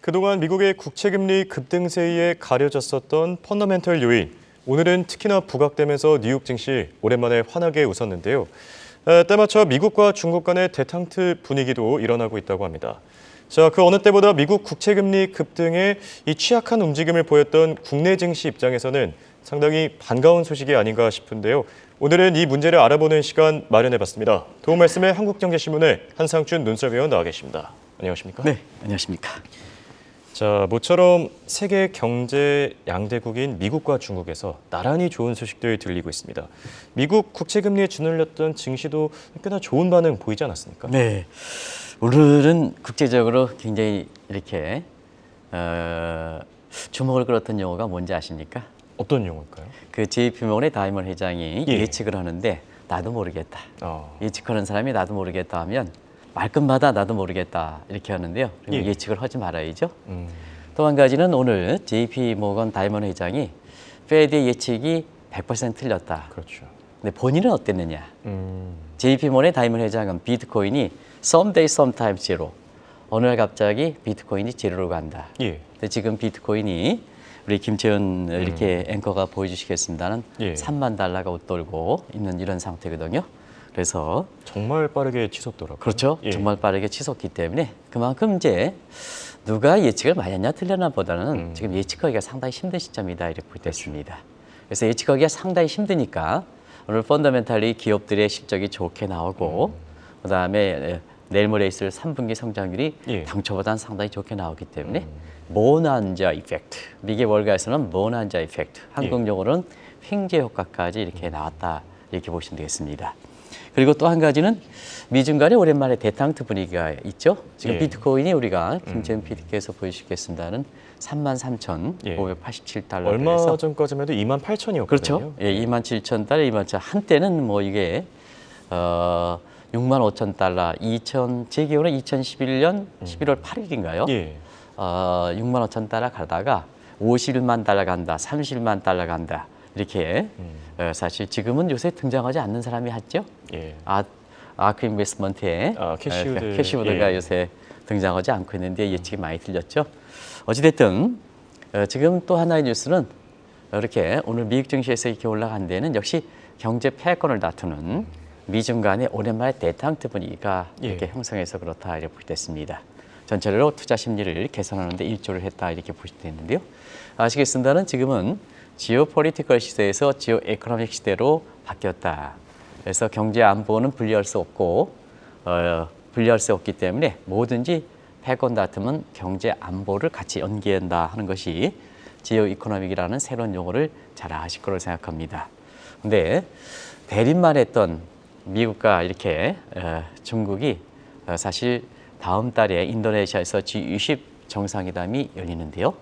그동안 미국의 국채금리 급등세에 가려졌었던 펀더멘털 요인, 오늘은 특히나 부각되면서 뉴욕 증시 오랜만에 환하게 웃었는데요. 때맞춰 미국과 중국 간의 데탕트 분위기도 일어나고 있다고 합니다. 자, 그 어느 때보다 미국 국채금리 급등에 이 취약한 움직임을 보였던 국내 증시 입장에서는 상당히 반가운 소식이 아닌가 싶은데요. 오늘은 이 문제를 알아보는 시간 마련해봤습니다. 도움 말씀에 한국경제신문의 한상준 논설위원 나와 계십니다. 안녕하십니까? 네, 안녕하십니까? 자, 모처럼 세계 경제 양대국인 미국과 중국에서 나란히 좋은 소식들 들리고 있습니다. 미국 국채금리에 주눌렸던 증시도 꽤나 좋은 반응 보이지 않았습니까? 네, 오늘은 국제적으로 굉장히 이렇게 주목을 끌었던 용어가 뭔지 아십니까? 어떤 용어일까요? 그 JP모건의 다이먼 회장이 예측을 하는데 나도 모르겠다. 예측하는 사람이 나도 모르겠다 하면 말끝마다 나도 모르겠다 이렇게 하는데요. 예측을 하지 말아야죠. 또 한 가지는 오늘 JP모건 다이먼 회장이 페드의 예측이 100% 틀렸다. 그렇죠. 근데 본인은 어땠느냐? JP모건의 다이먼 회장은 비트코인이 someday, sometime zero. 어느 날 갑자기 비트코인이 제로로 간다. 근데 지금 비트코인이 우리 김채연 이렇게 앵커가 보여주시겠습니다는 3만 달러가 웃돌고 있는 이런 상태거든요. 그래서 정말 빠르게 치솟더라고요. 그렇죠. 정말 빠르게 치솟기 때문에 그만큼 이제 누가 예측을 많이 했냐 틀렸나 보다는 지금 예측하기가 상당히 힘든 시점이다 이렇게 볼 때 있습니다. 그래서 예측하기가 상당히 힘드니까 오늘 펀더멘탈리 기업들의 실적이 좋게 나오고 그다음에 내일 모레 있을 3분기 성장률이 당초보다는 상당히 좋게 나오기 때문에 모난자 이펙트, 미국 월가에서는 모난자 이펙트, 한국 용어로는 횡재 효과까지 이렇게 나왔다 이렇게 보시면 되겠습니다. 그리고 또 한 가지는 미중 간에 오랜만에 데탕트 분위기가 있죠. 지금 비트코인이 우리가 김재현 PD께서 보여주시겠습니다는 33,587달러. 얼마 전까지만 해도 28,000이었거든요. 그렇죠. 27,000달러, 27,000. 한때는 뭐 이게 65,000달러, 제 기억으로는 2011년 11월 8일인가요? 65,000달러 가다가 51만 달러 간다, 31만 달러 간다. 이렇게 사실 지금은 요새 등장하지 않는 사람이 했죠. 아크 인베스트먼트에 캐시우드가 요새 등장하지 않고 있는데 예측이 많이 틀렸죠. 어찌됐든 지금 또 하나의 뉴스는 이렇게 오늘 미국 증시에서 이렇게 올라간 데는 역시 경제 패권을 다투는 미중 간의 오랜만에 데탕트 분위기가 이렇게 형성해서 그렇다 이렇게 보겠습니다. 전체로 투자 심리를 개선하는 데 일조를 했다 이렇게 보시면 되는데요. 아시겠습니다는 지금은 지오폴리티컬 시대에서 지오 에코노믹 시대로 바뀌었다. 그래서 경제 안보는 분리할 수 없고 분리할 수 없기 때문에 뭐든지 패권 다툼은 경제 안보를 같이 연계한다 하는 것이 지오 이코노믹이라는 새로운 용어를 잘 아실 거라고 생각합니다. 근데 대립만 했던 미국과 이렇게 중국이 사실 다음 달에 인도네시아에서 G20 정상회담이 열리는데요.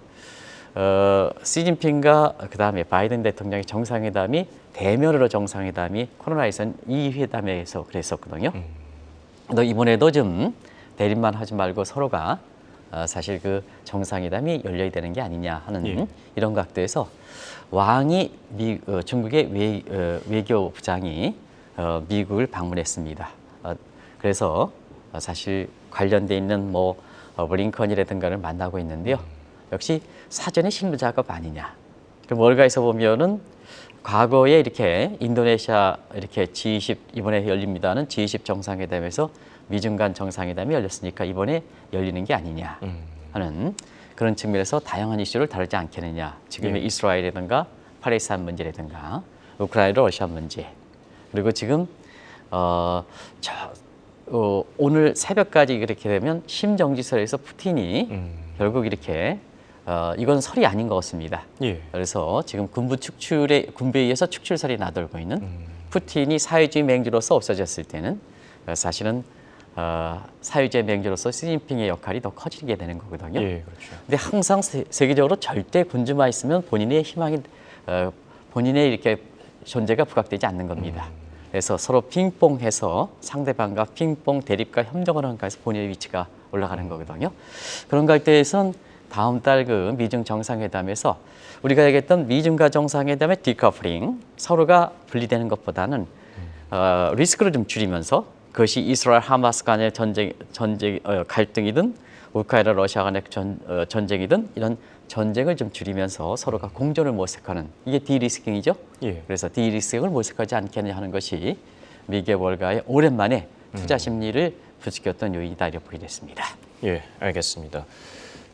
시진핑과 그다음에 바이든 대통령의 정상회담이 대면으로 정상회담이 코로나19 이 회담에서 그랬었거든요. 또 이번에도 좀 대립만 하지 말고 서로가 사실 그 정상회담이 열려야 되는 게 아니냐 하는 이런 각도에서 왕이 중국의 외교부장이 미국을 방문했습니다. 그래서 사실 관련돼 있는 뭐 블링컨이라든가를 만나고 있는데요. 역시 사전에 실무 작업 아니냐. 그럼 월가에서 보면은 과거에 이렇게 인도네시아 이렇게 G20 이번에 열립니다는 G20 정상회담에서 미중 간 정상회담이 열렸으니까 이번에 열리는 게 아니냐 하는 그런 측면에서 다양한 이슈를 다루지 않겠느냐. 지금의 이스라엘이라든가 팔레스타인 문제라든가 우크라이나 러시아 문제 그리고 지금 오늘 새벽까지 이렇게 되면 심정지설에서 푸틴이 결국 이렇게 이건 설이 아닌 것 같습니다. 그래서 지금 군부에 의해서 축출설이 나돌고 있는 푸틴이 사회주의 맹주로서 없어졌을 때는 사실은 사회주의 맹주로서 시진핑의 역할이 더 커지게 되는 거거든요. 근데 항상 세계적으로 절대 군주만 있으면 본인의 희망이 본인의 이렇게 존재가 부각되지 않는 겁니다. 그래서 서로 핑퐁해서 상대방과 핑퐁 대립과 협력을 하는 가에서 본인의 위치가 올라가는 거거든요. 그런 각도에서는 다음 달 그 미중 정상회담에서 우리가 얘기했던 미중과 정상회담의 디커플링 서로가 분리되는 것보다는 리스크를 좀 줄이면서 그것이 이스라엘 하마스 간의 갈등이든 우크라이나 러시아 간의 전쟁이든 이런 전쟁을 좀 줄이면서 서로가 공존을 모색하는 이게 디리스킹이죠. 예. 그래서 디리스킹을 모색하지 않게 하는 것이 미국의 월가의 오랜만에 투자 심리를 부추겼던 요인이다 이렇게 보게 됐습니다. 예, 알겠습니다.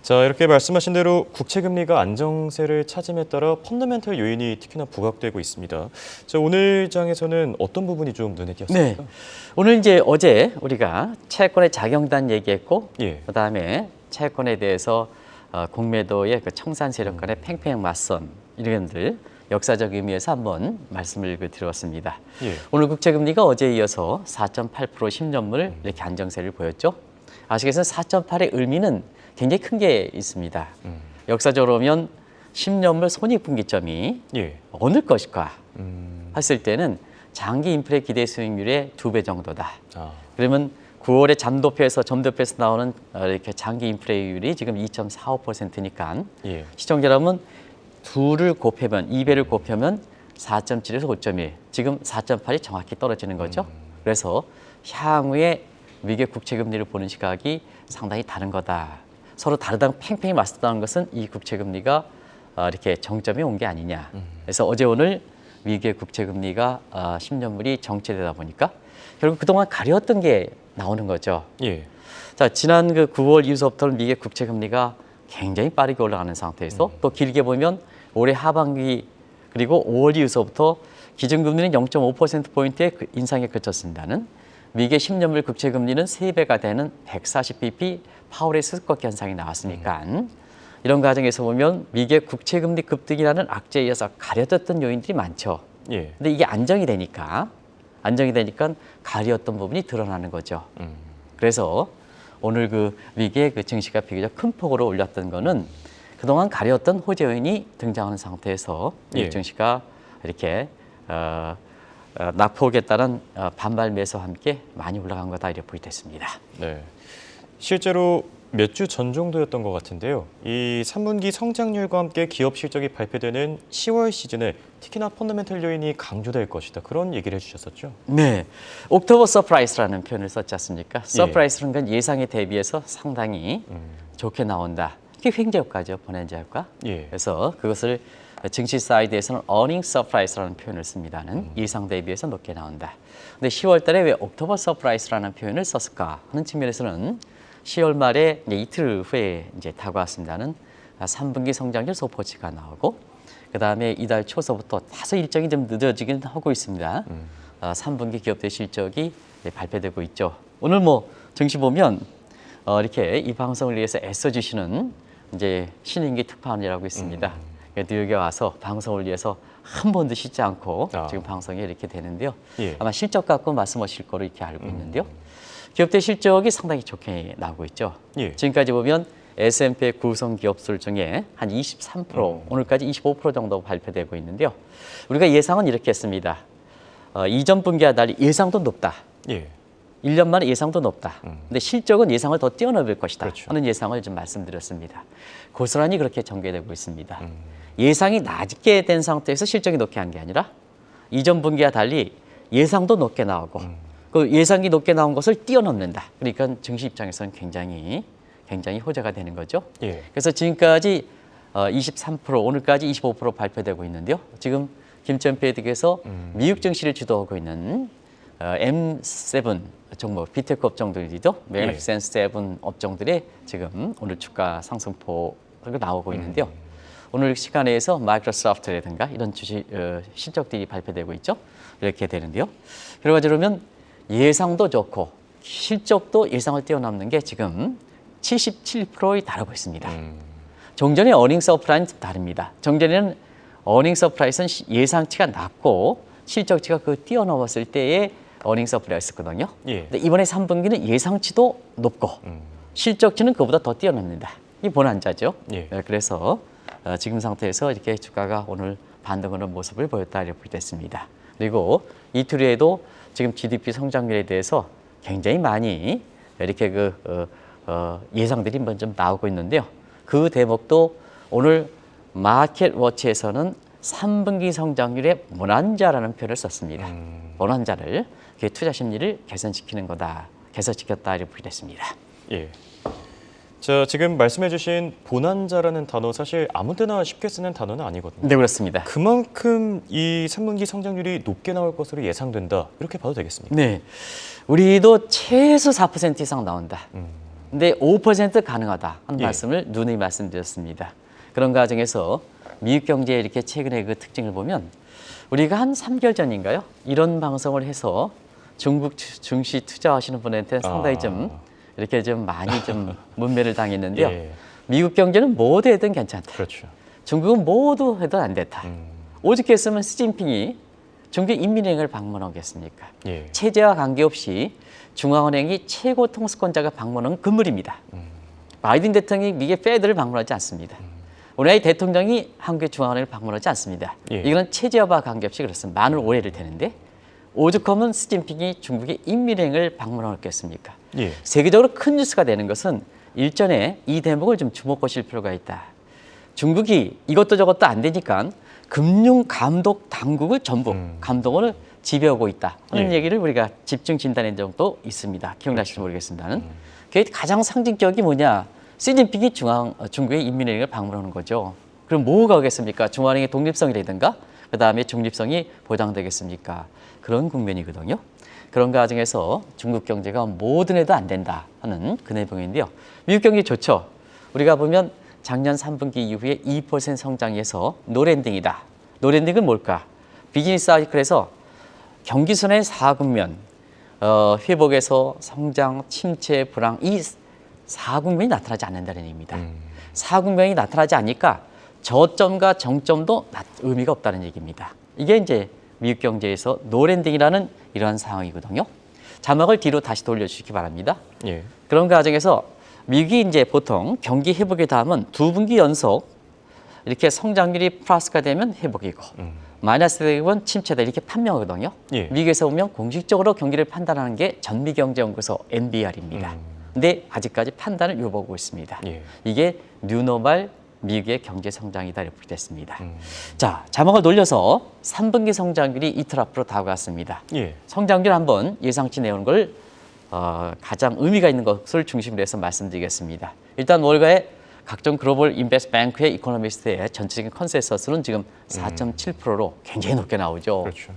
자, 이렇게 말씀하신 대로 국채금리가 안정세를 찾음에 따라 펀더멘털 요인이 특히나 부각되고 있습니다. 자, 오늘 장에서는 어떤 부분이 좀 눈에 띄었습니까? 네, 오늘 이제 어제 우리가 채권의 작용단 얘기했고, 예. 그다음에 채권에 대해서 공매도의 그 청산 세력 간의 팽팽 맞선 이런 것들 역사적 의미에서 한번 말씀을 드렸습니다. 예. 오늘 국채금리가 어제에 이어서 4.8% 10년물 이렇게 안정세를 보였죠. 아시겠지만 4.8의 의미는 굉장히 큰 게 있습니다. 역사적으로 보면 10년물 손익분기점이 예. 어느 것일까 했을 때는 장기 인플레 기대 수익률의 2배 정도다. 그러면 9월에 점도표에서 나오는 이렇게 장기 인플레이율이 지금 2.45%니까 예. 시청자 여러분 2배를 곱하면 4.7에서 5.1, 지금 4.8이 정확히 떨어지는 거죠. 그래서 향후에 미국의 국채금리를 보는 시각이 상당히 다른 거다. 서로 다르다고 팽팽히 맞섰다는 것은 이 국채금리가 이렇게 정점에 온 게 아니냐. 그래서 어제 오늘 미국의 국채금리가 10년물이 정체되다 보니까 결국 그동안 가려웠던 게 나오는 거죠. 예. 자, 지난 그 9월 이후서부터는 미국의 국채금리가 굉장히 빠르게 올라가는 상태에서 또 길게 보면 올해 하반기 그리고 5월 이후서부터 기준금리는 0.5%포인트의 인상에 그쳤습니다는 미국의 10년물 국채금리는 3배가 되는 140bp 파월의 스쿼트 현상이 나왔으니까 이런 과정에서 보면 미국의 국채금리 급등이라는 악재에 의해서 가려졌던 요인들이 많죠. 예. 근데 이게 안정이 되니까 가려웠던 부분이 드러나는 거죠. 그래서 오늘 그 미국의 그 증시가 비교적 큰 폭으로 올랐던 거는 그동안 가려웠던 호재 요인이 등장하는 상태에서 미국 증시가 이렇게 낙폭에 따른 반발 매수와 함께 많이 올라간 거다 이렇게 보이됐습니다. 네, 실제로 몇 주 전 정도였던 것 같은데요. 이 3분기 성장률과 함께 기업 실적이 발표되는 10월 시즌에 특히나 펀더멘털 요인이 강조될 것이다. 그런 얘기를 해주셨었죠. 네, 옥토버 서프라이즈라는 표현을 썼지 않습니까? 서프라이즈는 건 예상에 대비해서 상당히 좋게 나온다. 이게 횡재 효과죠, bonanza 효과. 예. 그래서 그것을 증시 사이드에서는 earning surprise라는 표현을 씁니다는 예상 대비해서 높게 나온다. 근데 10월 달에 왜 옥토버 서프라이즈라는 표현을 썼을까 하는 측면에서는 10월 말에 이제 이틀 후에 이제 다가왔습니다는 3분기 성장률 소포치가 나오고 그다음에 이달 초서부터 다소 일정이 좀 늦어지긴 하고 있습니다. 3분기 기업들 실적이 발표되고 있죠. 오늘 뭐 증시 보면 이렇게 이 방송을 위해서 애써주시는 이제 신인기 특파원이라고 있습니다. 뉴욕에 와서 방송을 위해서 한 번도 쉬지 않고 지금 방송이 이렇게 되는데요. 예. 아마 실적 갖고 말씀하실 거로 이렇게 알고 있는데요. 기업들 실적이 상당히 좋게 나오고 있죠. 예. 지금까지 보면 S&P의 구성 기업들 중에 한 23%, 오늘까지 25% 정도 발표되고 있는데요. 우리가 예상은 이렇게 했습니다. 이전 분기와 달리 예상도 높다. 예. 1년 만에 예상도 높다. 근데 실적은 예상을 더 뛰어넘을 것이다. 그렇죠. 하는 예상을 좀 말씀드렸습니다. 고스란히 그렇게 전개되고 있습니다. 예상이 낮게 된 상태에서 실적이 높게 한 게 아니라 이전 분기와 달리 예상도 높게 나오고 그 예상이 높게 나온 것을 뛰어넘는다. 그러니까 증시 입장에서는 굉장히 호재가 되는 거죠. 예. 그래서 지금까지 23%, 오늘까지 25% 발표되고 있는데요. 지금 김천 패드께서 미국 증시를 주도하고 있는 M7 종목, 비테크 업종들이죠. 매그니피센스 7 업종들의 지금 오늘 주가 상승폭으로 나오고 있는데요. 오늘 시간에서 마이크로소프트라든가 이런 실적들이 발표되고 있죠. 이렇게 되는데요. 결과적으로 보면 예상도 좋고 실적도 예상을 뛰어넘는 게 지금 77%에 달하고 있습니다. 종전의 어닝 서프라이즈는 좀 다릅니다. 종전에는 어닝 서프라이즈는 예상치가 낮고 실적치가 그 뛰어넘었을 때의 어닝 서프라이즈거든요. 예. 근데 이번에 3분기는 예상치도 높고 실적치는 그보다 더 뛰어넘는다. 이 bonanza죠. 예. 네, 그래서 지금 상태에서 이렇게 주가가 오늘 반등하는 모습을 보였다 이렇게 됐습니다. 그리고 이틀 후에도 지금 GDP 성장률에 대해서 굉장히 많이 이렇게 예상들이 좀 나오고 있는데요. 그 대목도 오늘 마켓워치에서는 3분기 성장률의 bonanza라는 표현을 썼습니다. bonanza를 투자 심리를 개선시키는 거다, 개선시켰다 이렇게 됐습니다. 예. 자, 지금 말씀해주신 bonanza라는 단어 사실 아무데나 쉽게 쓰는 단어는 아니거든요. 네, 그렇습니다. 그만큼 이 3분기 성장률이 높게 나올 것으로 예상된다. 이렇게 봐도 되겠습니까? 네, 우리도 최소 4% 이상 나온다. 근데 5% 가능하다 하는 말씀을 누누이 말씀드렸습니다. 그런 과정에서 미국 경제의 이렇게 최근의 그 특징을 보면 우리가 한 3개월 전인가요? 이런 방송을 해서 중국 증시 투자하시는 분한테 상당히 좀 이렇게 좀 많이 좀 문매를 당했는데요. 미국 경제는 뭐도 해도 괜찮다. 그렇죠. 중국은 뭐도 해도 안 됐다. 오죽 했으면 시진핑이 중국 인민은행을 방문하겠습니까? 체제와 관계없이 중앙은행이 최고 통수권자가 방문한 건물입니다. 바이든 대통령이 미국의 페드를 방문하지 않습니다. 우리나라의 대통령이 한국의 중앙은행을 방문하지 않습니다. 이거는 체제와 관계없이 그렇습니다. 많은 오해를 되는데 오죽하면 시진핑이 중국의 인민은행을 방문하겠습니까? 세계적으로 큰 뉴스가 되는 것은 일전에 이 대목을 좀 주목하실 필요가 있다. 중국이 이것도 저것도 안 되니까 금융감독 당국을 전부 감독원을 지배하고 있다 하는 얘기를 우리가 집중 진단한 적도 있습니다. 기억나실지 모르겠습니다는. 그게 가장 상징적이 뭐냐? 시진핑이 중국의 인민은행을 방문하는 거죠. 그럼 뭐가 오겠습니까? 중앙은행의 독립성이라든가 그다음에 중립성이 보장되겠습니까? 그런 국면이거든요. 그런 과정에서 중국 경제가 뭐든 해도 안 된다 하는 그 내용인데요. 미국 경제 좋죠. 우리가 보면 작년 3분기 이후에 2% 성장해서 노랜딩이다. 노랜딩은 뭘까? 비즈니스 사이클에서 경기 순환의 4국면, 회복에서 성장, 침체, 불황 이 4국면이 나타나지 않는다는 얘기입니다. 4국면이 나타나지 않으니까 저점과 정점도 의미가 없다는 얘기입니다. 이게 이제 미국 경제에서 노랜딩이라는 이러한 상황이거든요. 자막을 뒤로 다시 돌려주시기 바랍니다. 그런 과정에서 미국이 이제 보통 경기 회복의 다음은 2분기 연속 이렇게 성장률이 플러스가 되면 회복이고 마이너스 되면 침체다 이렇게 판명하거든요. 미국에서 보면 공식적으로 경기를 판단하는 게 전미경제연구소 NBR입니다. 근데 아직까지 판단을 요구하고 있습니다. 이게 뉴노멀 미국의 경제 성장이다 이렇게 됐습니다. 자, 자막을 돌려서 3분기 성장률이 이틀 앞으로 다가왔습니다. 성장률 한번 예상치 내오는 걸 가장 의미가 있는 것을 중심으로 해서 말씀드리겠습니다. 일단 월가의 각종 글로벌 인베스트 뱅크의 이코노미스트의 전체적인 컨센서스는 지금 4.7%로 굉장히 높게 나오죠. 그렇죠.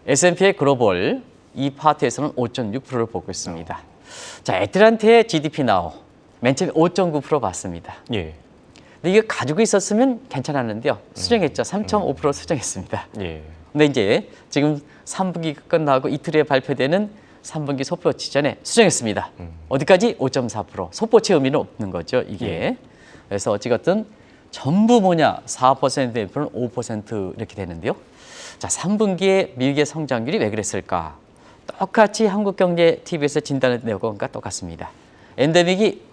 S&P의 글로벌 이 파트에서는 5.6%를 보고 있습니다. 자, 애틀란티의 GDP 나우 맨 처음에 5.9% 봤습니다. 근데 이게 가지고 있었으면 괜찮았는데요. 수정했죠. 3.5% 수정했습니다. 근데 이제 지금 3분기 끝나고 이틀 후에 발표되는 3분기 소표치 전에 수정했습니다. 어디까지? 5.4%. 소표치 의미는 없는 거죠, 이게. 그래서 어찌됐든 전부 뭐냐? 4%, 5% 이렇게 되는데요. 자, 3분기에 미국의 성장률이 왜 그랬을까? 똑같이 한국경제TV에서 진단을 내고가 똑같습니다. 엔데믹이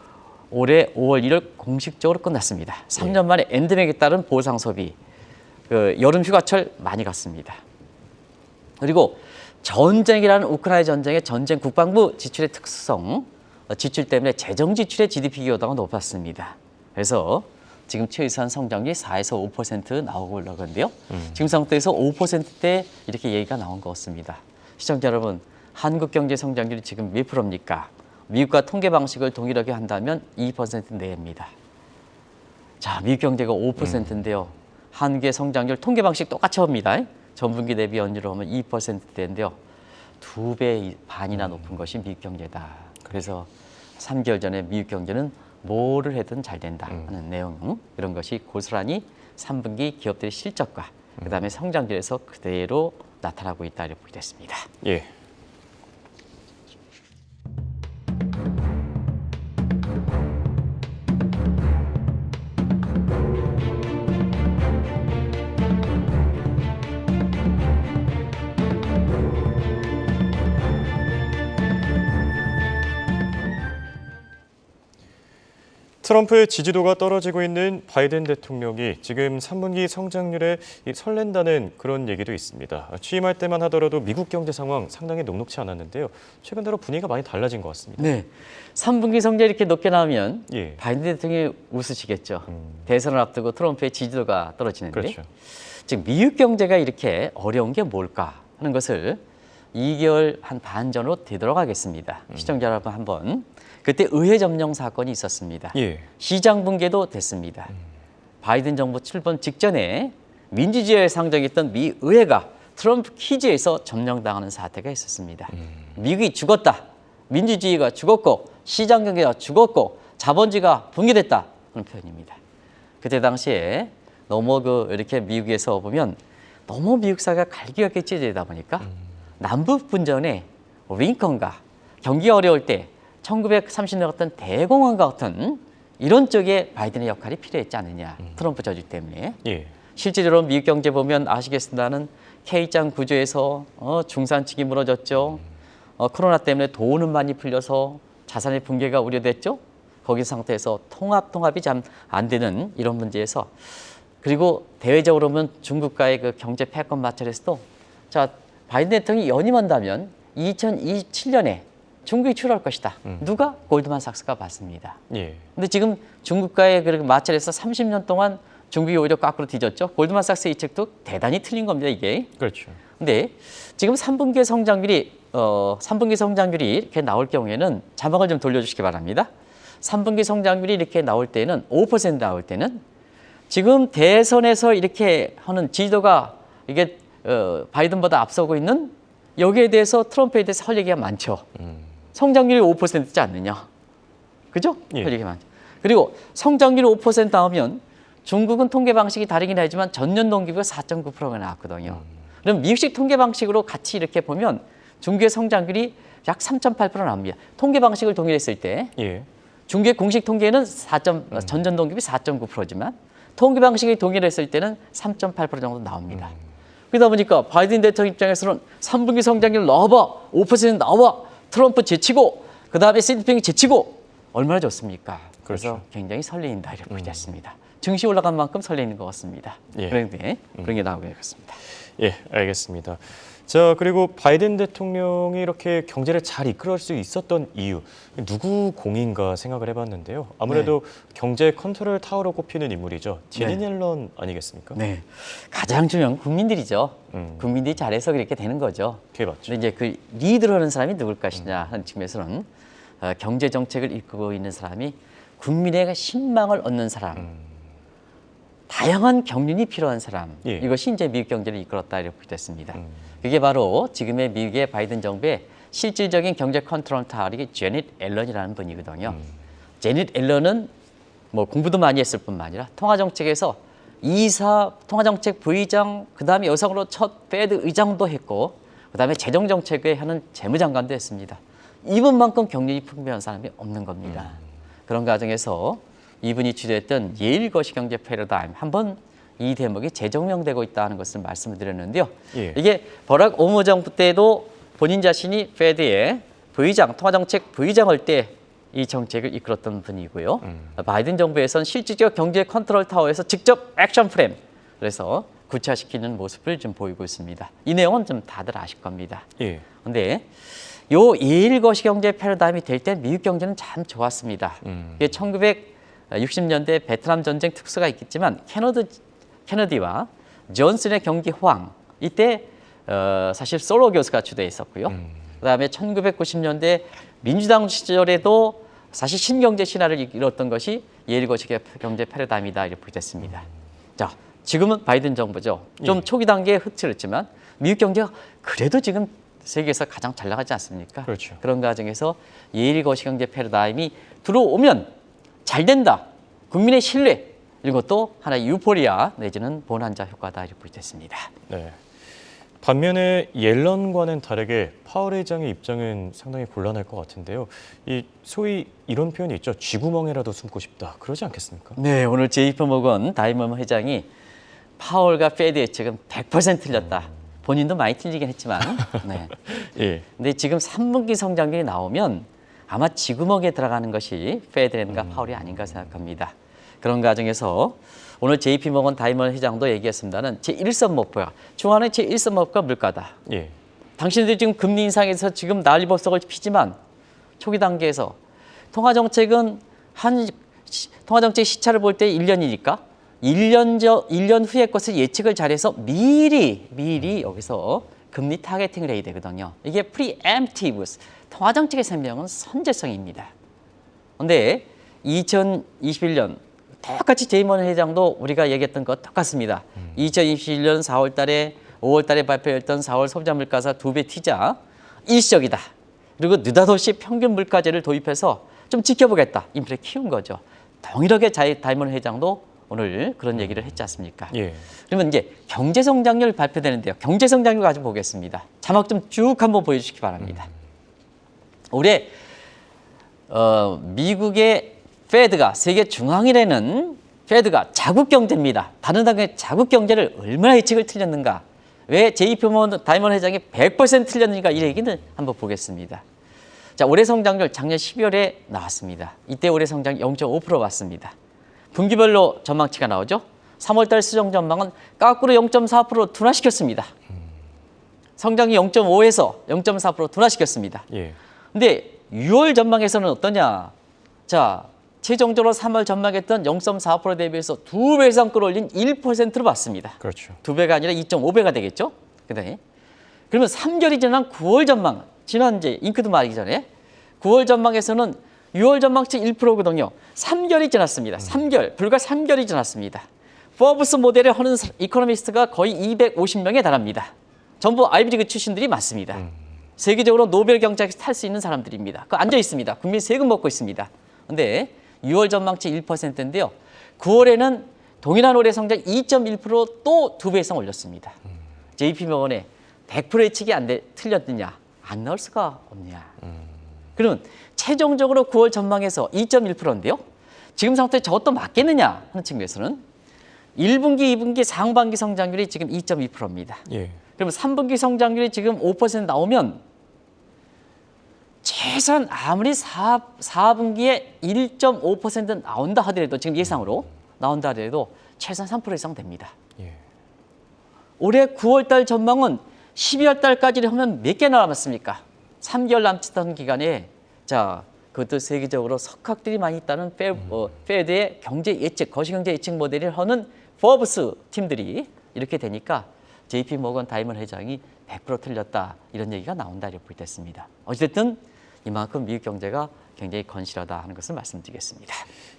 올해 5월 1일 공식적으로 끝났습니다. 3년 만에 엔데믹에 따른 보상 소비, 그 여름 휴가철 많이 갔습니다. 그리고 전쟁이라는 우크라이나 전쟁의 전쟁 국방부 지출의 특수성, 지출 때문에 재정 지출의 GDP 기여도가 높았습니다. 그래서 지금 최유산 성장률이 4에서 5% 나오고 올라가는데요. 지금 상태에서 5%대 이렇게 얘기가 나온 것 같습니다. 시청자 여러분, 한국 경제 성장률이 지금 몇 프로입니까? 미국과 통계 방식을 동일하게 한다면 2% 내외입니다. 자, 미국 경제가 5%인데요. 한국의 성장률 통계 방식 똑같이 합니다. 전분기 대비 연율로 하면 2%대인데요. 2배 반이나 높은 것이 미국 경제다. 그래서 3개월 전에 미국 경제는 뭐를 해든 잘 된다 하는 내용, 이런 것이 고스란히 3분기 기업들의 실적과 그다음에 성장률에서 그대로 나타나고 있다 이렇게 보게 됐습니다. 트럼프의 지지도가 떨어지고 있는 바이든 대통령이 지금 3분기 성장률에 설렌다는 그런 얘기도 있습니다. 취임할 때만 하더라도 미국 경제 상황 상당히 녹록치 않았는데요. 최근 들어 분위기가 많이 달라진 것 같습니다. 네, 3분기 성장이 이렇게 높게 나오면 바이든 대통령이 웃으시겠죠. 대선을 앞두고 트럼프의 지지도가 떨어지는데 그렇죠. 지금 미국 경제가 이렇게 어려운 게 뭘까 하는 것을 2개월 한 반 전으로 되돌아가겠습니다. 시청자 여러분 한번 그때 의회 점령 사건이 있었습니다. 예. 시장 붕괴도 됐습니다. 바이든 정부 출범 직전에 민주주의의 상징했던 미 의회가 트럼프 퀴즈에서 점령당하는 사태가 있었습니다. 미국이 죽었다. 민주주의가 죽었고 시장 경제가 죽었고 자본주의가 붕괴됐다. 그런 표현입니다. 그때 당시에 너무 이렇게 미국에서 보면 너무 미국 사회가 갈기갈기 찢어지다 보니까 남북 분전에 링컨과 경기가 어려울 때 1930년 같은 대공황과 같은 이런 쪽에 바이든의 역할이 필요했지 않느냐. 트럼프 저주 때문에. 예. 실제로 미국 경제 보면 아시겠습니다는 K장 구조에서 중산층이 무너졌죠. 코로나 때문에 돈은 많이 풀려서 자산의 붕괴가 우려됐죠. 거기 상태에서 통합이 잘 안 되는 이런 문제에서 그리고 대외적으로 보면 중국과의 그 경제 패권 마찰에서도 자 바이든 대통령이 연임한다면 2027년에 중국이 출할 것이다. 누가? 골드만삭스가 봤습니다. 예. 근데 지금 중국과의 그 마찰에서 30년 동안 중국이 오히려 거꾸로 뒤졌죠. 골드만삭스 이 책도 대단히 틀린 겁니다, 이게. 그렇죠. 근데 지금 3분기 성장률이 이렇게 나올 경우에는 자막을 좀 돌려주시기 바랍니다. 3분기 성장률이 이렇게 나올 때는 5% 나올 때는 지금 대선에서 이렇게 하는 지지도가 이게 바이든보다 앞서고 있는 여기에 대해서 트럼프에 대해서 할 얘기가 많죠. 성장률이 5%지 않느냐. 그죠? 예. 할 얘기가 많죠. 그리고 성장률이 5% 나오면 중국은 통계 방식이 다르긴 하지만 전년 동기가 4.9%가 나왔거든요. 그럼 미국식 통계 방식으로 같이 이렇게 보면 중국의 성장률이 약 3.8% 나옵니다. 통계 방식을 동일했을 때 예. 중국의 공식 통계는 전년 동기비 4.9%지만 통계 방식이 동일했을 때는 3.8% 정도 나옵니다. 그러다 보니까 바이든 대통령 입장에서는 3분기 성장률 넣어봐, 5% 나와, 트럼프 제치고 그다음에 시진핑이 제치고 얼마나 좋습니까? 그래서 그렇죠. 굉장히 설레인다 이렇게 보겠습니다. 증시 올라간 만큼 설레는 것 같습니다. 예. 그런데 그런 게 나오게 되겠습니다. 예, 알겠습니다. 자, 그리고 바이든 대통령이 이렇게 경제를 잘 이끌어갈 수 있었던 이유, 누구 공인가 생각을 해봤는데요. 아무래도 경제 컨트롤 타워로 꼽히는 인물이죠. 제닛 옐런 아니겠습니까? 네, 가장 중요한 국민들이죠. 국민들이 잘해서 그렇게 되는 거죠. 그게 맞죠. 근데 이제 그 리드를 하는 사람이 누굴 것이냐 하는 측면에서는 경제 정책을 이끌고 있는 사람이 국민의 신망을 얻는 사람, 다양한 경륜이 필요한 사람, 예. 이것이 이제 미국 경제를 이끌었다 이렇게 됐습니다. 그게 바로 지금의 미국의 바이든 정부의 실질적인 경제 컨트롤 타워이 제닛 앨런이라는 분이거든요. 제닛 앨런은 뭐 공부도 많이 했을 뿐만 아니라 통화정책에서 통화정책 부의장, 그다음에 여성으로 첫 페드 의장도 했고, 그다음에 재정정책에 하는 재무장관도 했습니다. 이분만큼 경륜이 풍부한 사람이 없는 겁니다. 그런 과정에서 이분이 주도했던 예일 거시경제 패러다임, 한번 이 대목이 재정명되고 있다는 것을 말씀을 드렸는데요. 예. 이게 버락 오바마 정부 때도 본인 자신이 페드의 부의장, 통화정책 부의장을 때 이 정책을 이끌었던 분이고요. 바이든 정부에서는 실질적 경제 컨트롤 타워에서 직접 액션 프레임, 그래서 구체화시키는 모습을 좀 보이고 있습니다. 이 내용은 좀 다들 아실 겁니다. 예. 그런데 요 예일 거시경제 패러다임이 될 때 미국 경제는 참 좋았습니다. 이게 1960년대 베트남 전쟁 특수가 있겠지만 케너디와 존슨의 경기 호황, 이때 사실 솔로 교수가 주도해 있었고요. 그다음에 1990년대 민주당 시절에도 사실 신경제 신화를 이뤘던 것이 예일 거시경제 패러다임이다 이렇게 보겠습니다. 자, 지금은 바이든 정부죠. 좀 초기 단계에 흐트렸지만 미국 경제가 그래도 지금 세계에서 가장 잘 나가지 않습니까? 그렇죠. 그런 과정에서 예일 거시경제 패러다임이 들어오면 잘 된다. 국민의 신뢰, 이런 것도 하나의 유포리아 내지는 bonanza 효과다 이렇게 보겠습니다. 네. 반면에 옐런과는 다르게 파월 의장의 입장은 상당히 곤란할 것 같은데요. 이 소위 이런 표현이 있죠. 쥐구멍에라도 숨고 싶다. 그러지 않겠습니까? 네, 오늘 JP 모건 다이먼 회장이 파월과 페드 예측은 100% 틀렸다. 본인도 많이 틀리긴 했지만. 네. 예. 근데 지금 3분기 성장률이 나오면 아마 쥐구멍에 들어가는 것이 페드랜과 파월이 아닌가 생각합니다. 그런 과정에서 오늘 JP 모건 다이먼 회장도 얘기했습니다는 제1선 목표가 중앙의 제1선 목표가 물가다. 예. 당신들이 지금 금리 인상에서 지금 난리법석을 피지만 초기 단계에서 통화정책은 통화정책 시차를 볼 때 1년이니까 1년 후의 것을 예측을 잘해서 미리 여기서 금리 타겟팅을 해야 되거든요. 이게 preemptive, 통화정책의 생명은 선제성입니다. 근데 2021년 똑같이 제이먼 회장도 우리가 얘기했던 것 똑같습니다. 2021년 4월 달에 5월 달에 발표했던 4월 소비자 물가가 2배 튀자 일시적이다. 그리고 느닷없이 평균 물가제를 도입해서 좀 지켜보겠다. 인플레 키운 거죠. 동일하게 다이먼 회장도 오늘 그런 얘기를 했지 않습니까? 예. 그러면 이제 경제성장률 발표되는데요. 경제성장률 가지고 보겠습니다. 자막 좀 쭉 한번 보여주시기 바랍니다. 올해 미국의 페드가 세계 중앙은행은 페드가 자국 경제입니다. 다른 단계의 자국 경제를 얼마나 예측을 틀렸는가? 왜 JP모건 다이먼 회장이 100% 틀렸는가? 이 얘기는 한번 보겠습니다. 자, 올해 성장률 작년 12월에 나왔습니다. 이때 올해 성장 0.5% 왔습니다. 분기별로 전망치가 나오죠. 3월달 수정 전망은 거꾸로 0.4% 둔화시켰습니다. 성장이 0.5에서 0.4% 둔화시켰습니다. 예. 근데 6월 전망에서는 어떠냐? 자, 최종적으로 3월 전망했던 0.4% 대비해서 2배 이상 끌어올린 1%로 봤습니다. 그렇죠. 2배가 아니라 2.5배가 되겠죠. 그다음에 그러면 3개월이 지난 9월 전망, 지난 이제 잉크도 말기 전에 9월 전망에서는 6월 전망치 1%거든요. 3개월이 지났습니다. 3개월, 불과 3개월이 지났습니다. 포브스 모델을 하는 이코노미스트가 거의 250명에 달합니다. 전부 아이비리그 출신들이 많습니다. 세계적으로 노벨 경제학에서 탈 수 있는 사람들입니다. 그 앉아 있습니다. 국민 세금 먹고 있습니다. 근데 6월 전망치 1%인데요. 9월에는 동일한 올해 성장 2.1%또 2배 이상 올렸습니다. JP모건의 100% 예측이 틀렸느냐? 안 나올 수가 없냐. 그러면 최종적으로 9월 전망에서 2.1%인데요. 지금 상태에 저것도 맞겠느냐 하는 측면에서는 1분기, 2분기, 상반기 성장률이 지금 2.2%입니다. 예. 그러면 3분기 성장률이 지금 5% 나오면 최소한 아무리 4분기에 1.5% 나온다 하더라도 지금 예상으로 나온다 하더라도 최소한 3% 이상 됩니다. 예. 올해 9월 달 전망은 12월 달까지 하면 몇 개 남았습니까? 3개월 남짓한 기간에 자, 그것도 세계적으로 석학들이 많이 있다는 페드의 경제 예측, 거시경제 예측 모델을 하는 포브스 팀들이 이렇게 되니까 JP모건 다이먼 회장이 100% 틀렸다 이런 얘기가 나온다 이렇게 볼 때 있습니다. 어쨌든 이만큼 미국 경제가 굉장히 건실하다 하는 것을 말씀드리겠습니다.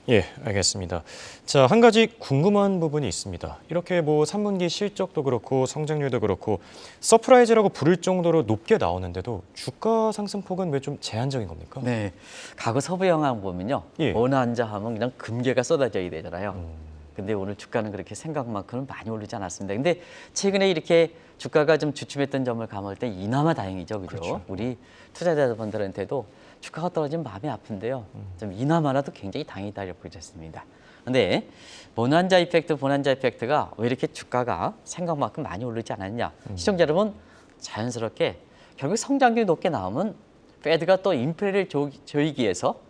예, 알겠습니다. 자, 한 가지 궁금한 부분이 있습니다. 이렇게 뭐 3분기 실적도 그렇고 성장률도 그렇고 서프라이즈라고 부를 정도로 높게 나오는데도 주가 상승폭은 왜 좀 제한적인 겁니까? 네, 과거 서부 영화 보면요. 예. 어느 앉아 하면 그냥 금괴가 쏟아져야 되잖아요. 근데 오늘 주가는 그렇게 생각만큼은 많이 오르지 않았습니다. 근데 최근에 이렇게 주가가 좀 주춤했던 점을 감을 때 이나마 다행이죠. 그죠? 그렇죠. 우리 투자자분들한테도 주가가 떨어지면 마음이 아픈데요. 좀 이나마라도 굉장히 다행이다 이렇게 보셨습니다. 근데 보난자 이펙트가 왜 이렇게 주가가 생각만큼 많이 오르지 않았냐? 시청자 여러분 자연스럽게 결국 성장률이 높게 나오면 페드가 또 인플레를 조이기 위해서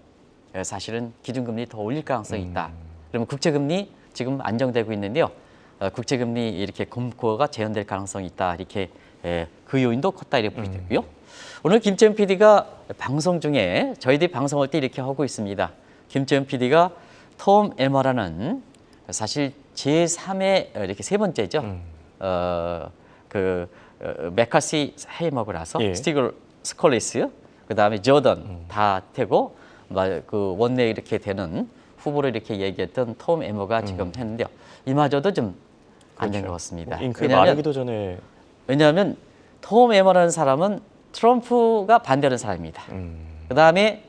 사실은 기준금리 더 올릴 가능성이 있다. 그러면 국채금리 지금 안정되고 있는데요. 국채금리 이렇게 금고가 재현될 가능성이 있다. 이렇게 그 요인도 컸다 이렇게 보시고요. 오늘 김재현 PD가 방송 중에 저희들이 방송할 때 이렇게 하고 있습니다. 김재현 PD가 톰 에머라는 사실 제3의 이렇게 세 번째죠. 메카시 해임하고 나서 예. 스티글 스콜리스 그다음에 조던 다 태고 그 원내 이렇게 되는 후보를 이렇게 얘기했던 톰 에머가 지금 했는데요. 이마저도 좀 안 된 것 같습니다. 잉크 마르기도 전에 왜냐하면 톰 에머라는 사람은 트럼프가 반대하는 사람입니다. 그다음에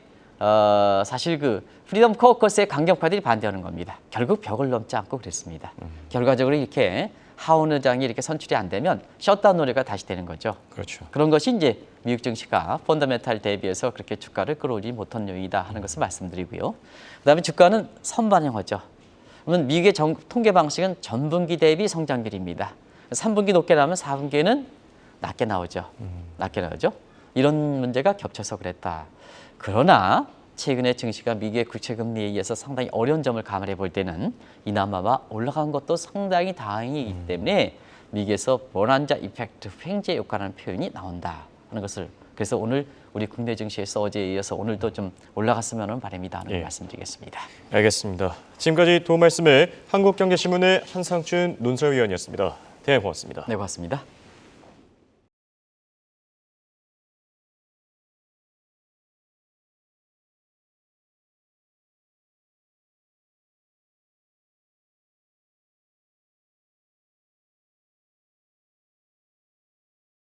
사실 그 프리덤 코커스의 강경파들이 반대하는 겁니다. 결국 벽을 넘지 않고 그랬습니다. 결과적으로 이렇게 하원 의장이 이렇게 선출이 안 되면 셧다운 노래가 다시 되는 거죠. 그렇죠. 그런 것이 이제 미국 증시가 펀더멘탈 대비해서 그렇게 주가를 끌어올리지 못한 요인이다 하는 것을 말씀드리고요. 그다음에 주가는 선반영하죠. 그러면 미국의 통계 방식은 전분기 대비 성장률입니다. 3분기 높게 나오면 4분기에는 낮게 나오죠. 낮게 나오죠. 이런 문제가 겹쳐서 그랬다. 그러나 최근에 증시가 미국의 국채금리에 의해서 상당히 어려운 점을 감안해 볼 때는 이나마와 올라간 것도 상당히 다행이기 때문에 미국에서 보난자 이펙트 횡재 효과라는 표현이 나온다 하는 것을 그래서 오늘 우리 국내 증시에서 어제에 이어서 오늘도 좀 올라갔으면 하는 바람이다 하는 말씀드리겠습니다. 알겠습니다. 지금까지 도움 말씀에 한국경제신문의 한상춘 논설위원이었습니다. 대단히 고맙습니다. 네, 고맙습니다.